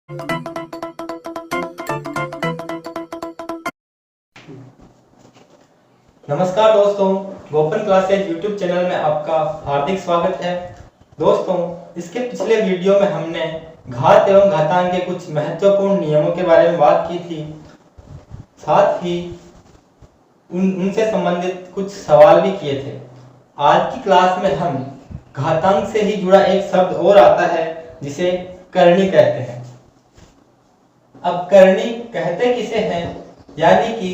नमस्कार दोस्तों, गोपन classes YouTube channel में आपका हार्दिक स्वागत है। दोस्तों, इसके पिछले वीडियो में हमने घात एवं घातांक के कुछ महत्वपूर्ण नियमों के बारे में बात की थी। साथ ही उनसे संबंधित कुछ सवाल भी किए थे। आज की क्लास में हम घातांक से ही जुड़ा एक शब्द और आता है जिसे करनी कहते हैं। अब करनी कहते किसे हैं, यानी कि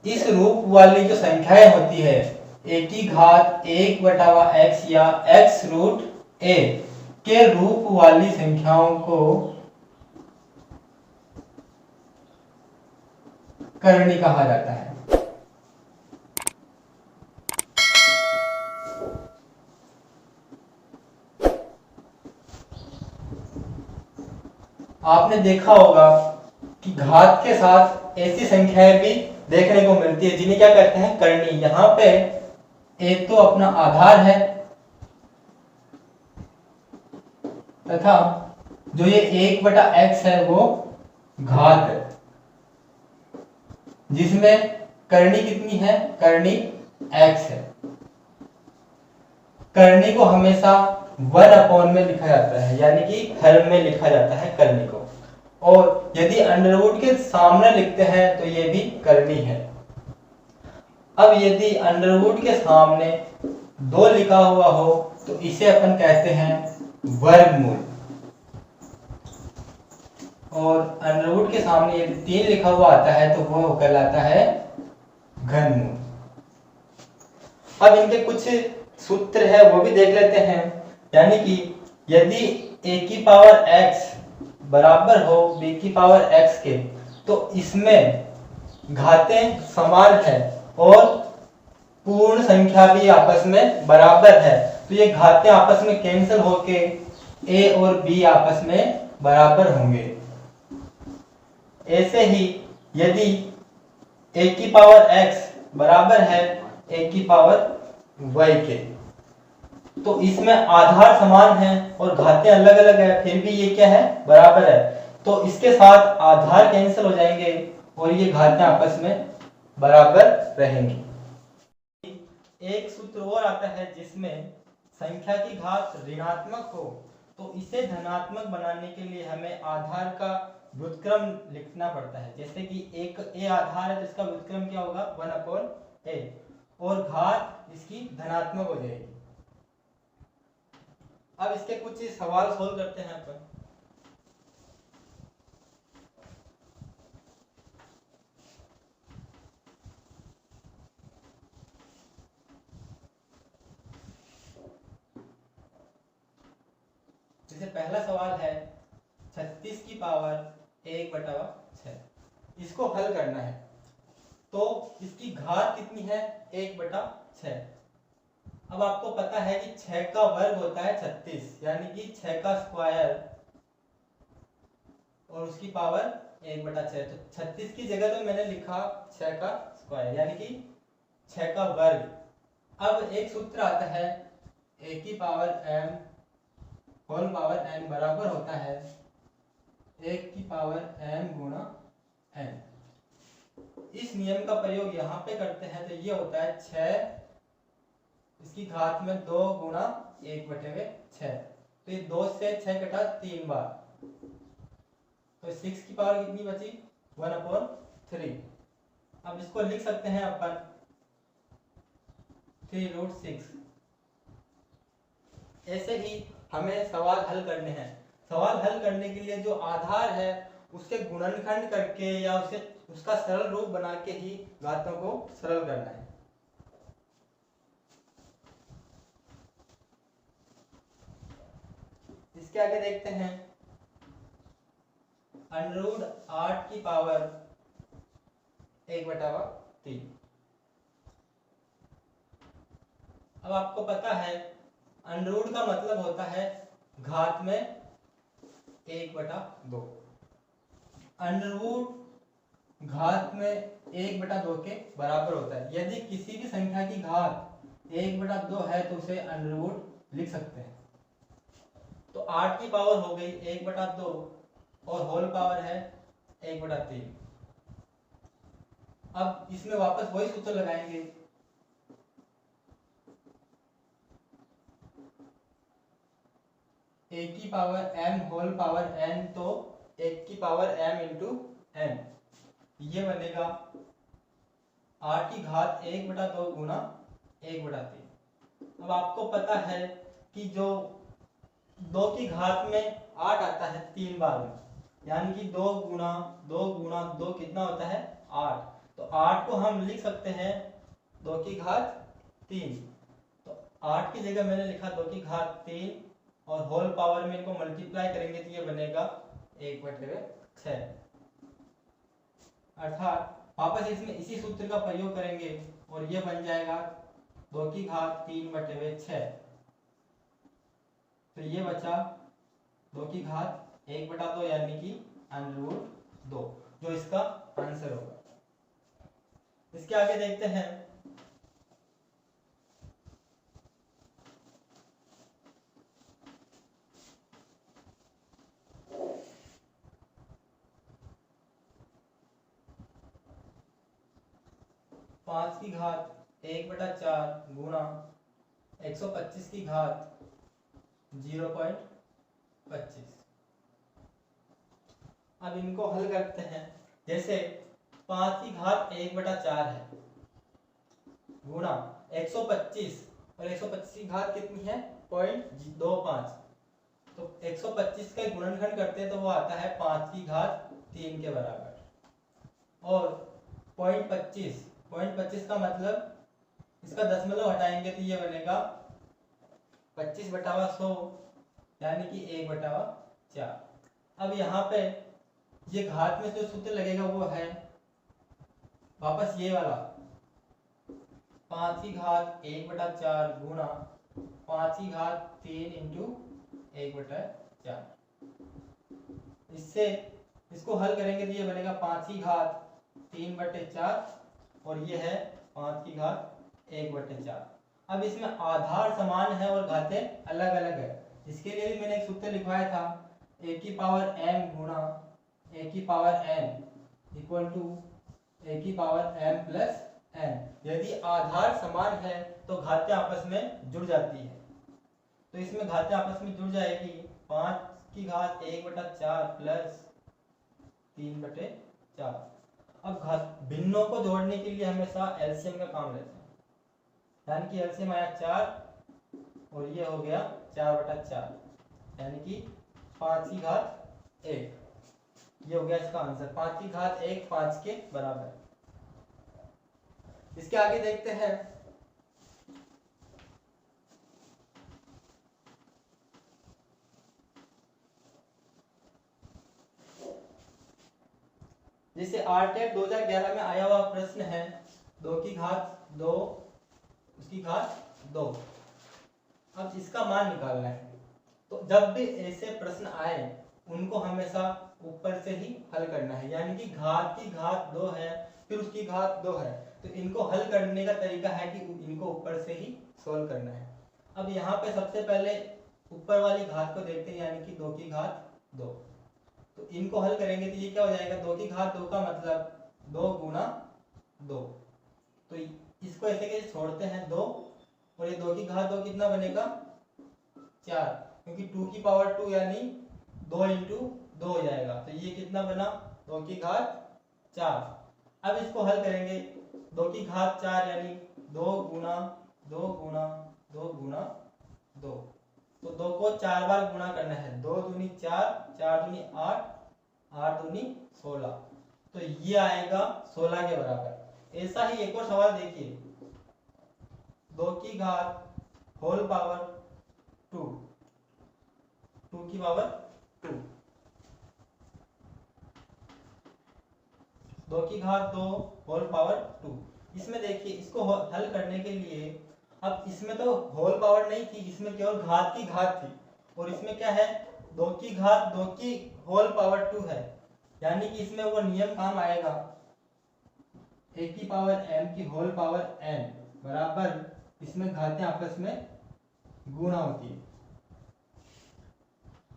इस रूप वाली जो संख्याएं होती है a की घात 1/x या x रूट a के रूप वाली संख्याओं को करनी कहा जाता है। आपने देखा होगा कि घात के साथ ऐसी संख्याएं भी देखने को मिलती है जिन्हें क्या कहते हैं, करनी। यहाँ पे एक तो अपना आधार है तथा जो ये 1/x है वो घात है, जिसमें करनी कितनी है, करनी x है। करनी को हमेशा 1 में लिखा जाता है, यानी कि हर में लिखा जाता है करनी को। और यदि अंडरवुड के सामने लिखते हैं तो ये भी करनी है। अब यदि अंडरवुड के सामने 2 लिखा हुआ हो तो इसे अपन कहते हैं वर्गमूल, और अंडरवुड के सामने यदि 3 लिखा हुआ आता है तो वो कहलाता है घनमूल। अब इनके कुछ सूत्र है वो भी देख लेते हैं। यानी कि यदि a की पावर x बराबर हो b की पावर x के, तो इसमें घातें समान है और पूर्ण संख्या भी आपस में बराबर है, तो ये घातें आपस में कैंसिल होके a और b आपस में बराबर होंगे। ऐसे ही यदि a की पावर x बराबर है a की पावर y के, तो इसमें आधार समान है और घातें अलग अलग है, फिर भी ये क्या है, बराबर है। तो इसके साथ आधार कैंसिल हो जाएंगे और ये घातें आपस में बराबर रहेंगी। एक सूत्र और आता है जिसमें संख्या की घात ऋणात्मक हो तो इसे धनात्मक बनाने के लिए हमें आधार का व्युत्क्रम लिखना पड़ता है। जैसे कि एक a आधार है तो इसका व्युत्क्रम क्या होगा, 1/a, और घात इसकी धनात्मक हो जाएगी। अब इसके कुछ सवाल सोल्व करते हैं अपन। जैसे पहला सवाल है 36 की पावर 1/6, इसको हल करना है। तो इसकी घात कितनी है, 1/6। अब आपको पता है कि 6 का वर्ग होता है 36, यानी कि 6 का स्क्वायर और उसकी पावर 1/6। तो 36 की जगह तो मैंने लिखा 6 का स्क्वायर, यानी कि 6 का वर्ग। अब एक सूत्र आता है a की power m whole power n बराबर होता है 1 की पावर m गुणा n। इस नियम का प्रयोग यहाँ पे करते हैं तो ये होता है 6 इसकी घात में 2 गुणा 1/6। तो ये 2 से 6 कटा 3 बार, तो 6 की पावर कितनी बची, 1/3। अब इसको लिख सकते हैं अपन 3√6। ऐसे ही हमें सवाल हल करने हैं। सवाल हल करने के लिए जो आधार है उसके गुणनखंड करके या उसे उसका सरल रूप बना के ही घातों को सरल करना है। इसके आगे देखते हैं √8 की पावर 1/3। अब आपको पता है अंडरूट का मतलब होता है घात में 1/2। अंडरवुड घात में 1/2 के बराबर होता है। यदि किसी भी संख्या की घात 1/2 है तो उसे अंडरवुड लिख सकते हैं। तो 8 की पावर हो गई 1/2 और होल पावर है 1/3। अब इसमें वापस वही सूत्र लगाएंगे, a की power m whole power n, तो 1 की पावर m इंटू n, ये बनेगा 8 की घात 1/2 गुना 1/3। अब आपको पता है कि जो 2 की घात में 8 आता है 3 बार में, यानी कि 2 गुना 2 कितना होता है 8। तो 8 को हम लिख सकते हैं 2 की घात 3। तो 8 की जगह मैंने लिखा 2 की घात 3 और होल पावर में इनको मल्टीप्लाई करेंगे तो ये बनेगा 1/6। अर्थात वापस इसमें इसी सूत्र का प्रयोग करेंगे और ये बन जाएगा 2 की घात 3/6। तो ये बचा 2 की घात 1/2 यानी कि √2, जो इसका आंसर होगा। इसके आगे देखते हैं। पांच की घात 1/4 गुणा 125 की घात 0.25। अब इनको हल करते हैं। जैसे 5 की घात 1/4 है गुणा 125, और 125 की घात कितनी है 0.25। तो 125 का गुणनखंड करते हैं तो वो आता है 5 की घात 3 के बराबर। और 0.25 का मतलब इसका दशमलव हटाएंगे तो ये बनेगा 25/100 यानी कि 1/4। अब यहाँ पे ये घात में जो सूत्र लगेगा वो है वापस ये वाला 5 की घात 1/4 गुणा 5 की घात 3 इंटू 1/4। इससे इसको हल करेंगे तो ये बनेगा 5 की घात 3/4 और ये है 5 की घात 1/4। अब इसमें आधार समान है और घातें अलग अलग है। इसके लिए भी मैंने एक सूत्र लिखवाया था, a की पावर m गुणा a की power n equal to a की पावर m प्लस n। यदि आधार समान है तो घातें आपस में जुड़ जाती है। तो इसमें घातें आपस में जुड़ जाएगी 5 की घात 1/4 प्लस 3/4। अब घात भिन्नों को जोड़ने के लिए हमेशा एलसीएम का काम लेते हैं, यानी कि एलसीएम आया 4 और ये हो गया 4/4 यानी कि 5 की घात 1। ये हो गया इसका आंसर, 5 की घात 1 5 के बराबर। इसके आगे देखते हैं। जैसे आरटेट 2011 में आया हुआ प्रश्न है 2 की घात 2 उसकी घात 2। अब इसका मान निकालना है। तो जब भी ऐसे प्रश्न आए उनको हमेशा ऊपर से ही हल करना है, यानी कि घात की घात 2 है फिर उसकी घात 2 है, तो इनको हल करने का तरीका है कि इनको ऊपर से ही सोल्व करना है। अब यहाँ पे सबसे पहले ऊपर वाली घात को देखते हैं, यानी कि 2 की घात 2। तो इनको हल करेंगे तो ये क्या हो जाएगा 2 की घात 2 का मतलब 2 गुना 2। तो इसको ऐसे कैसे छोड़ते हैं 2, और ये 2 की घात 2 कितना बनेगा 4, क्योंकि 2 की पावर 2 यानी 2 इंटू 2 हो जाएगा। तो ये कितना बना 2 की घात 4। अब इसको हल करेंगे 2 की घात 4 यानी 2 गुना 2 गुना 2 गुना 2। तो 2 को 4 बार गुणा करना है, 2 दूनी 4, 4 दूनी 8, 8 दूनी 16। तो ये आएगा 16 के बराबर। ऐसा ही एक और सवाल देखिए, 2 की घात होल पावर 2, 2 की पावर 2, 2 की घात 2 होल पावर 2। इसमें देखिए इसको हल करने के लिए, अब इसमें तो होल पावर नहीं थी, इसमें केवल घात की घात थी, और इसमें क्या है 2 की घात 2 की होल पावर 2 है, यानी कि इसमें वो नियम काम आएगा a की पावर m की होल पावर n बराबर, इसमें घातें आपस में गुणा होती है।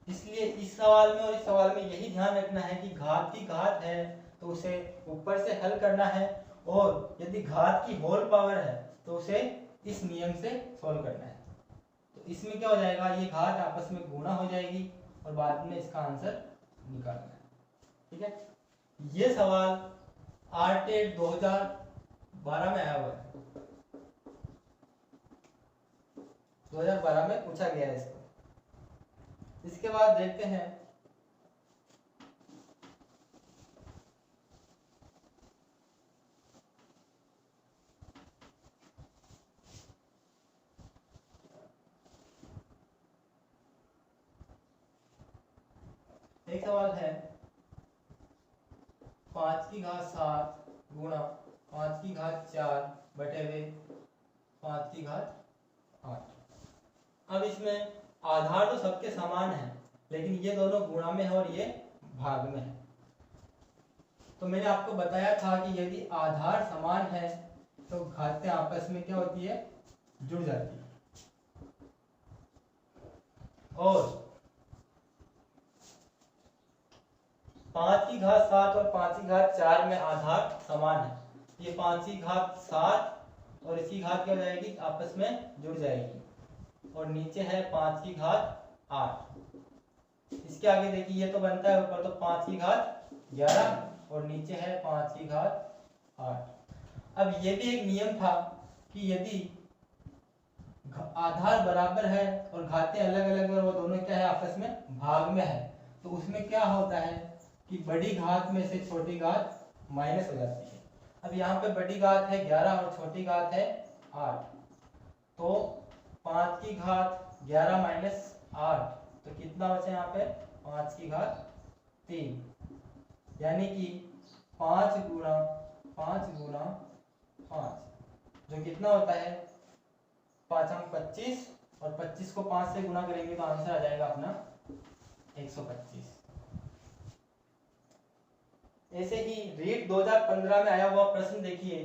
इसलिए इस सवाल में और इस सवाल में यही ध्यान रखना है कि घात की घात है तो उसे ऊपर से हल करना है, और यदि घात की होल पावर है तो उसे इस नियम से सॉल्व करना है। तो इसमें क्या हो जाएगा, ये घात आपस में गुणा हो जाएगी और बाद में इसका आंसर निकालना है। ठीक है, ये सवाल आरटेट 2012 में आया हुआ है, 2012 में पूछा गया है इसको। इसके बाद देखते हैं एक सवाल है 5 की घात 7 गुणा 5 की घात 4 बटे हुए 5 की घात 8। अब इसमें आधार तो सबके समान है, लेकिन ये दोनों गुणा में है और ये भाग में है। तो मैंने आपको बताया था कि यदि आधार समान है तो घातें आपस में क्या होती है, जुड़ जाती है। और 5 की घात 7 और 5 की घात 4 में आधार समान है, ये 5 की घात 7 और इसकी घात क्या हो जाएगी, आपस में जुड़ जाएगी। और नीचे है 5 की घात 8। इसके आगे देखिए ये तो बनता है ऊपर तो 5 की घात 11 और नीचे है 5 की घात 8। अब ये भी एक नियम था कि यदि आधार बराबर है और घातें अलग अलग और वो दोनों क्या है, आपस में भाग में है, तो उसमें क्या होता है कि बड़ी घात में से छोटी घात माइनस हो जाती है। अब यहाँ पे बड़ी घात है 11 और छोटी घात है 8, तो 5 की घात 11 माइनस 8 तो कितना बचा यहाँ पे, 5 की घात 3, यानी कि 5 गुणा 5 गुणा 5 जो कितना होता है 5 हम 25 और 25 को 5 से गुणा करेंगे तो आंसर आ जाएगा अपना 125। ऐसे ही रीट 2015 में आया हुआ प्रश्न देखिए,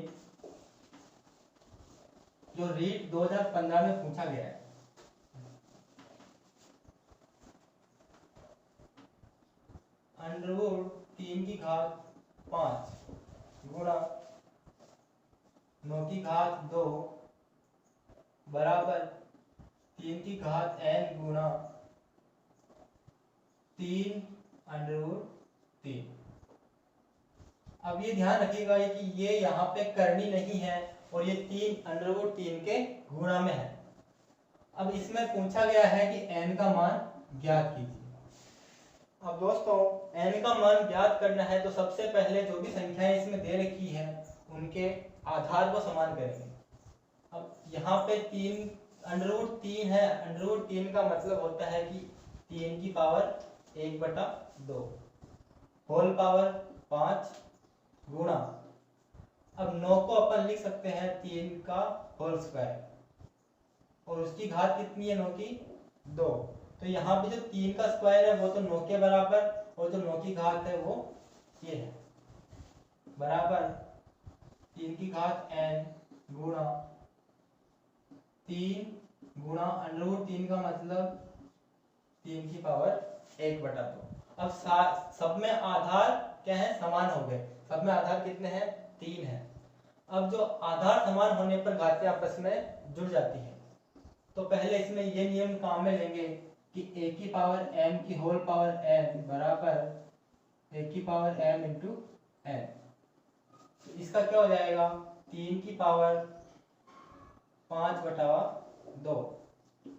जो रीट 2015 में पूछा गया है। अंडरवुड 3 की घात 5 गुणा 9 की घात 2 बराबर 3 की घात n गुणा 3 अंडरवुड 3। अब ये ध्यान रखिएगा कि ये यहाँ पे करनी नहीं है और ये 3 अंडरवुड 3 के गुणा में है। अब इसमें पूछा गया है कि n का मान ज्ञात कीजिए। अब दोस्तों n का मान ज्ञात करना है तो सबसे पहले जो भी संख्याएं इसमें दे रखी है उनके आधार को समान करेंगे। अब यहाँ पे 3 अंडरवुड 3 है, अंडरवुड 3 का मतलब होता है कि 3 की पावर 1/2 होल पावर 5 गुणा, अब 9 को अपन लिख सकते हैं 3 का होल स्क्वायर और उसकी घात कितनी है 9 की 2। तो यहाँ पे जो 3 का स्क्वायर है वो तो 9 के बराबर और जो 9 की घात है वो ये है बराबर 3 की घात n गुणा 3 गुणा अंडरवुड 3 का मतलब 3 की पावर 1/2। अब सब में आधार क्या है, समान हो गए। सब में आधार कितने हैं, 3 है। अब जो आधार समान होने पर घातें आपस में जुड़ जाती है, तो पहले इसमें ये नियम काम में लेंगे कि a की पावर m की होल पावर n बराबर a की पावर m इंटू n। तो इसका क्या हो जाएगा, 3 की पावर 5/2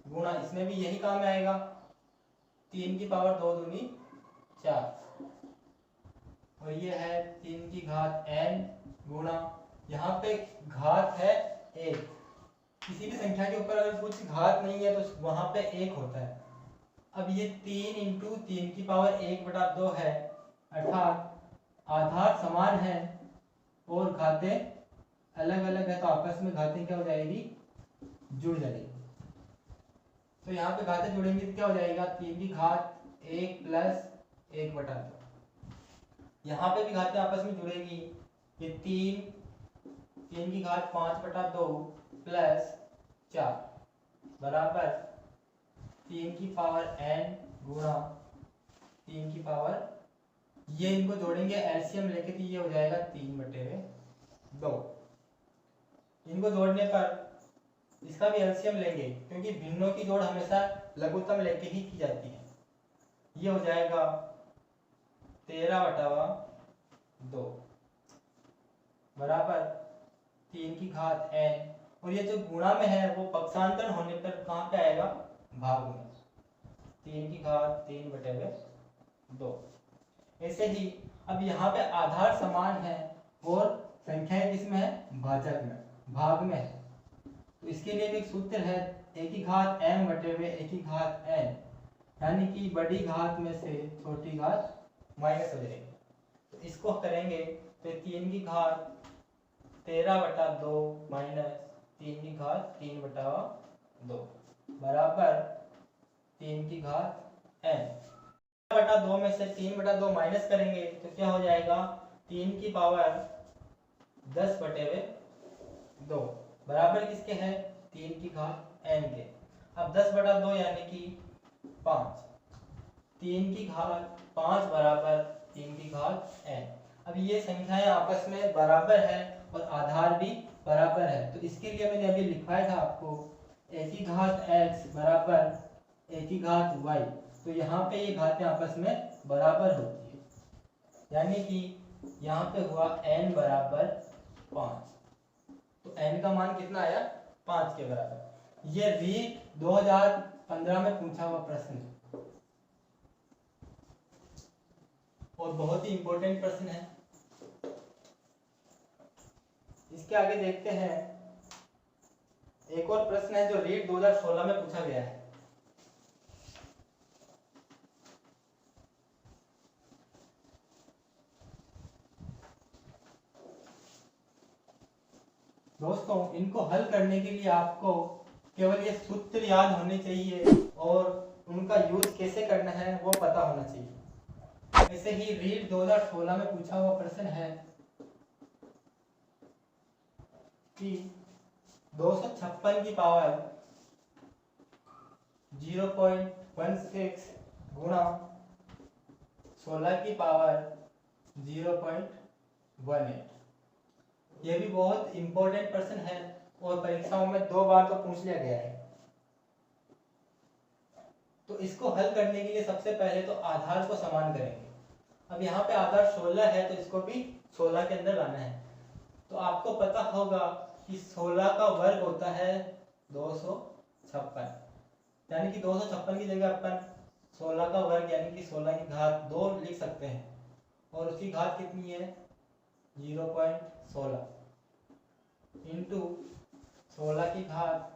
गुणा, इसमें भी यही काम में आएगा 3 की पावर 2 दूनी 4 और ये है 3 की घात n गुणा, यहाँ पे घात है 1। किसी भी संख्या के ऊपर अगर कुछ घात नहीं है तो वहां पे 1 होता है। अब ये 3 इंटू 3 की पावर 1/2 है, अर्थात आधार समान है और घातें अलग अलग है, तो आपस में घातें क्या हो जाएगी, जुड़ जाएगी। तो यहाँ पे घातें जुड़ेंगी तो क्या हो जाएगा, 3 की घात 1 प्लस 1/2। यहाँ पे भी घातें आपस में जुड़ेगी, ये 3 की घात 5/2 प्लस 4 बराबर 3 की पावर n गुणा 3 की पावर, ये इनको जोड़ेंगे एलसीएम लेके तो ये हो जाएगा 3/2। इनको जोड़ने पर इसका भी एलसीएम लेंगे क्योंकि भिन्नों की जोड़ हमेशा लघुत्तम लेके ही की जाती है। ये हो जाएगा 13/2 बराबर 3 की घात n, और ये जो गुणा में है वो पक्षांतर होने पर कहाँ पे आएगा, भाग में, 3 की घात 3/2। ऐसे ही अब यहाँ पे आधार समान है और संख्याएं किसमें है, भाजक में, भाग में है, तो इसके लिए भी एक सूत्र है a की घात m/a की घात n, यानी कि बड़ी घात में से छोटी घात माइनस हो जाएगी। तो इसको करेंगे तो 3 की घात 13/2 माइनस 3 की घात 3/2 बराबर 3 की घात n। 13/2 में से 3/2 माइनस करेंगे तो क्या हो जाएगा, 3 की पावर 10/2 बराबर किसके है, 3 की घात n के। अब 10/2 यानी कि 5, 3 की घात 5 बराबर 3 की घात n। अब ये संख्याएं आपस में बराबर है और आधार भी बराबर है, तो इसके लिए मैंने अभी लिखवाया था आपको a की घात x बराबर a की घात y, तो यहाँ पे ये घातें आपस में बराबर होती है, यानी कि यहाँ पे हुआ n बराबर 5, तो n का मान कितना आया, 5 के बराबर। ये रीट 2015 में पूछा हुआ प्रश्न है और बहुत ही इंपॉर्टेंट प्रश्न है। इसके आगे देखते हैं, एक और प्रश्न है जो रीट 2016 में पूछा गया है। दोस्तों इनको हल करने के लिए आपको केवल ये सूत्र याद होने चाहिए और उनका यूज कैसे करना है वो पता होना चाहिए। ऐसे ही रीट 2016 में पूछा हुआ प्रश्न है कि 256 की पावर 0.16 गुणा 16 की पावर 0.18। यह भी बहुत इंपॉर्टेंट प्रश्न है और परीक्षाओं में 2 बार तो पूछ लिया गया है। तो इसको हल करने के लिए सबसे पहले तो आधार को समान करेंगे। अब यहाँ पे आधार 16 है तो इसको भी 16 के अंदर लाना है। तो आपको पता होगा कि 16 का वर्ग होता है 256, यानी कि 256 की जगह अपन 16 का वर्ग यानी कि 16 की घात 2 लिख सकते हैं, और उसकी घात कितनी है 0.16 इंटू 16 की घात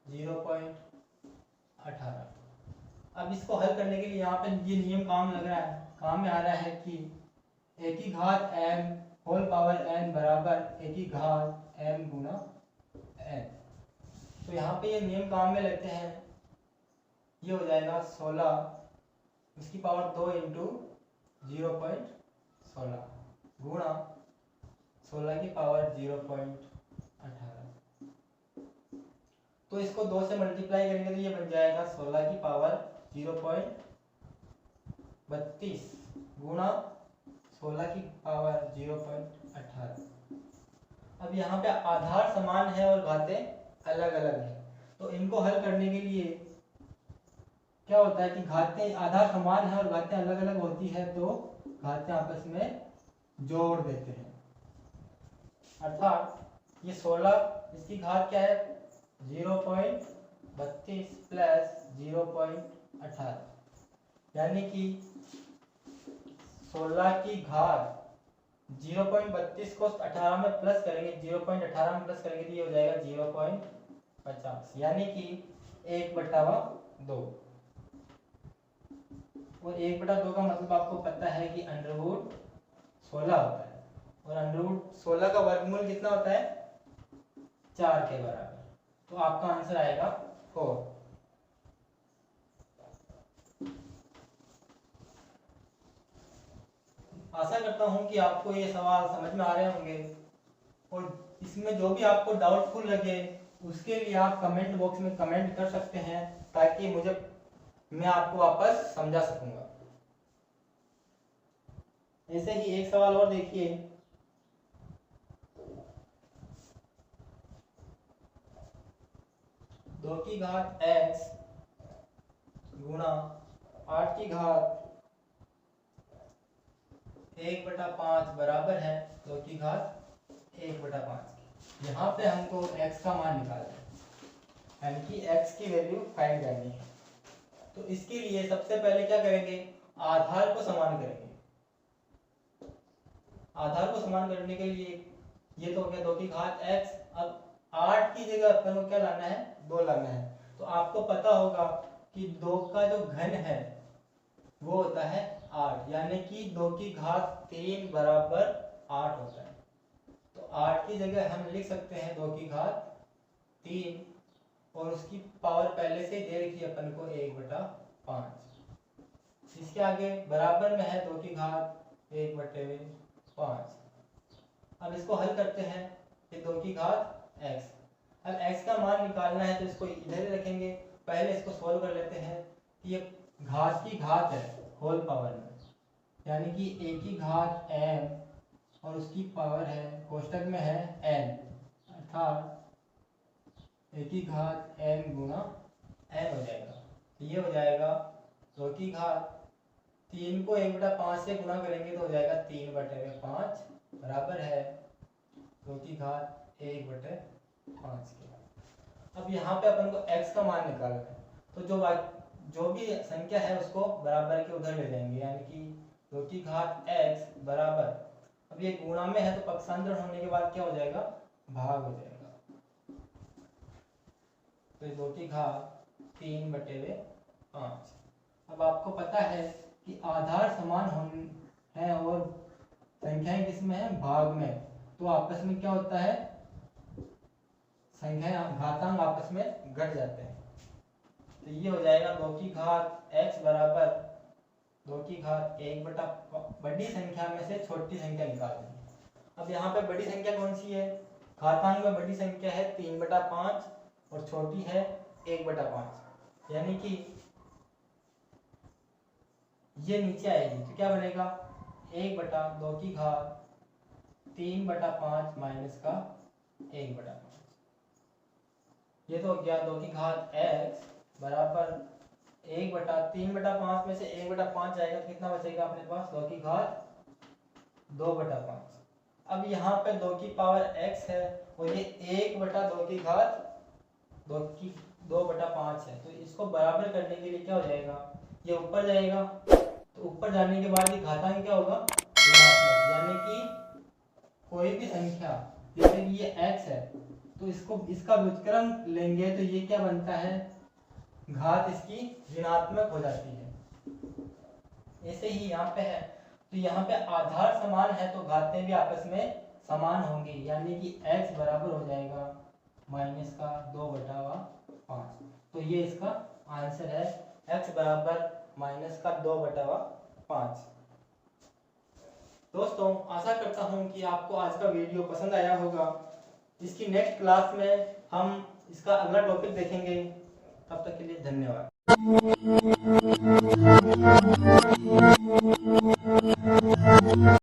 0.18। अब इसको हल करने के लिए यहाँ पे ये नियम काम में आ रहा है कि a की घात m होल पावर n बराबर a की घात m गुना n। तो यहाँ पे ये नियम काम में लेते हैं, ये हो जाएगा 16 उसकी पावर 2 इंटू 0.16 गुणा 16 की पावर 0.18। तो इसको 2 से मल्टीप्लाई करेंगे तो ये बन जाएगा 16 की पावर 0.32 गुणा 16 की पावर 0.18। अब यहाँ पे आधार समान है और घातें अलग अलग है, तो इनको हल करने के लिए क्या होता है कि घातें आधार समान है और घातें अलग अलग होती है तो घातें आपस में जोड़ देते हैं। अर्थात ये 16 इसकी घात क्या है 0.32 प्लस 0.18, यानी कि 16 की घात 0.32 को 18 में प्लस करेंगे, 0.18 में प्लस करेंगे तो ये हो जाएगा 0.50, यानी कि 1/2। और 1/2 का मतलब आपको पता है कि अंडरवुड 16 होता है, और अंडरवुड 16 का वर्गमूल कितना होता है 4 के बराबर। तो आपका आंसर आएगा 4। आशा करता हूं कि आपको ये सवाल समझ में आ रहे होंगे, और इसमें जो भी आपको डाउटफुल लगे उसके लिए आप कमेंट बॉक्स में कमेंट कर सकते हैं, ताकि मुझे मैं आपको वापस समझा सकूंगा। ऐसे ही एक सवाल और देखिए, 2 की घात x गुणा 8 की घात 1/5 बराबर है 2 की घात 1/5। यहाँ पे हमको x का मान निकालना है, यानी कि x की वैल्यू फाइंड करनी है। तो इसके लिए सबसे पहले क्या करेंगे, आधार को समान करेंगे। आधार को समान करने के लिए ये तो हो गया 2 की घात x, अब 8 की जगह अपन को क्या लाना है, 2 लाना है। तो आपको पता होगा कि 2 का जो घन है वो होता है 8, यानी कि 2 की घात 3 बराबर 8 होता है। तो 8 की जगह हम लिख सकते हैं 2 की घात 3 और उसकी पावर पहले से ही दे रखी है अपन को 1/5। इसके आगे बराबर में है 2 की घात 1/5। अब इसको हल करते हैं, ये 2 की घात x। अब x का मान निकालना है तो इसको इधर ही रखेंगे। पहले इसको सोल्व कर लेते हैं कि ये घात की घात है होल पावर में, यानी कि a की घात m और उसकी पावर है कोष्टक में है n, अर्थात a की घात m गुणा n हो जाएगा। तो ये हो जाएगा 2 की घात 3 को 1/5 से गुणा करेंगे तो हो जाएगा 3/5 बराबर है 2 की घात 1/5 के। अब यहाँ पे अपन को x का मान निकालना है, तो जो भी संख्या है उसको बराबर के उधर ले जाएंगे, यानी कि 2 की घात x बराबर, अब ये गुणा में है तो पक्षांतर होने के बाद क्या हो जाएगा, भाग हो जाएगा। तो 2 की घात 3/5। अब आपको पता है कि आधार समान होने हैं और संख्याएं किसमें है, भाग में, तो आपस में क्या होता है, संख्या घातांक आपस में घट जाते हैं। तो ये हो जाएगा 2 की घात x बराबर 2 की घात 1 बड़ी संख्या में से छोटी संख्या निकालेंगे। अब यहाँ पे बड़ी संख्या कौन सी है, घातांक में बड़ी संख्या है 3/5 और छोटी है 1/5, यानी कि ये नीचे आएगी तो क्या बनेगा, 1/2 की घात 3/5 माइनस का 1/5। ये तो हो गया 2 की घात x बराबर 3/5 में से 1/5 जाएगा तो कितना बचेगा अपने पास, 2 की घात 2/5। अब यहाँ पे 2 की पावर x है और ये 1/2 की घात 2/5 है, तो इसको बराबर करने के लिए क्या हो जाएगा, ये ऊपर जाएगा, तो ऊपर जाने के बाद ये घातांक क्या होगा, ऋणात्मक, यानी कि कोई भी संख्या जैसे कि ये x है तो इसको इसका व्युत्क्रम लेंगे तो ये क्या बनता है, घात इसकी ऋणात्मक हो जाती है। ऐसे ही यहाँ पे है, तो यहाँ पे आधार समान है तो घातें भी आपस में समान होंगी, यानी कि x बराबर हो जाएगा माइनस का 2/5। तो ये इसका आंसर है, x बराबर माइनस का 2/5। दोस्तों आशा करता हूँ कि आपको आज का वीडियो पसंद आया होगा। इसकी नेक्स्ट क्लास में हम इसका अगला टॉपिक देखेंगे। तब तक के लिए धन्यवाद।